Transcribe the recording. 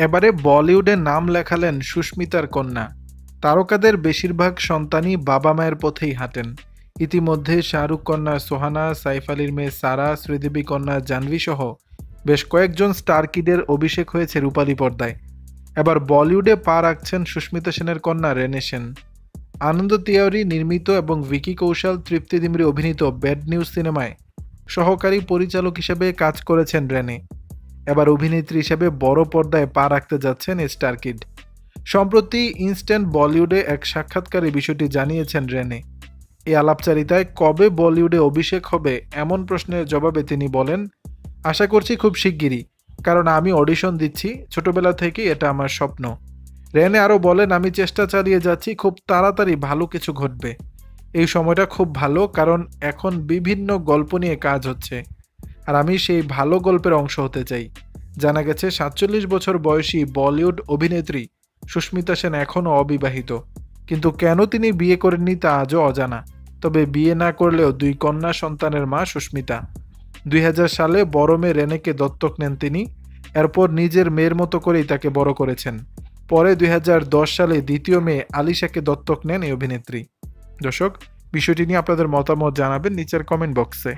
এবারে বলিউডে নাম লেখালেন সুস্মিতার কন্যা। তারকাদের বেশিরভাগ সন্তানই বাবা মায়ের পথেই হাঁটেন। ইতিমধ্যে শাহরুখ কন্যা সোহানা, সাইফ আলীর মেয়ে সারা, শ্রীদেবী কন্যা জাহ্নবী সহ বেশ কয়েকজন স্টার কিডের অভিষেক হয়েছে রূপালী পর্দায়। এবার বলিউডে পা রাখছেন সুস্মিতা সেনের কন্যা রেনে সেন। আনন্দ তিওয়ারি নির্মিত এবং ভিকি কৌশল, তৃপ্তি ডিমরি অভিনীত ব্যাড নিউজ সিনেমায় সহকারী পরিচালক হিসেবে কাজ করেছেন রেনে। এবার অভিনেত্রী হিসেবে বড় পর্দায় পা রাখতে যাচ্ছেন স্টার কিড। সম্প্রতি ইনস্ট্যান্ট বলিউডে এক সাক্ষাৎকারে বিষয়টি জানিয়েছেন রেনে। এই আলাপচারিতায় কবে বলিউডে অভিষেক হবে এমন প্রশ্নের জবাবে তিনি বলেন, আশা করছি খুব শিগগিরই, কারণ আমি অডিশন দিচ্ছি, ছোটবেলা থেকেই এটা আমার স্বপ্ন। রেনে আরও বলেন, আমি চেষ্টা চালিয়ে যাচ্ছি, খুব তাড়াতাড়ি ভালো কিছু ঘটবে। এই সময়টা খুব ভালো, কারণ এখন বিভিন্ন গল্প নিয়ে কাজ হচ্ছে, আর আমি সেই ভালো গল্পের অংশ হতে চাই। জানা গেছে ৪৭ বছর বয়সী বলিউড অভিনেত্রী সুস্মিতা সেন এখনও অবিবাহিত, কিন্তু কেন তিনি বিয়ে করেননি তা আজও অজানা। তবে বিয়ে না করলেও ২ কন্যা সন্তানের মা সুস্মিতা। ২০০০ সালে বড় মেয়ে রেনেকে দত্তক নেন তিনি। এরপর নিজের মেয়ের মতো করেই তাকে বড় করেছেন। পরে ২০১০ সালে দ্বিতীয় মেয়ে আলিশাকে দত্তক নেন এই অভিনেত্রী। দর্শক, বিষয়টি নিয়ে আপনাদের মতামত জানাবেন নিচের কমেন্ট বক্সে।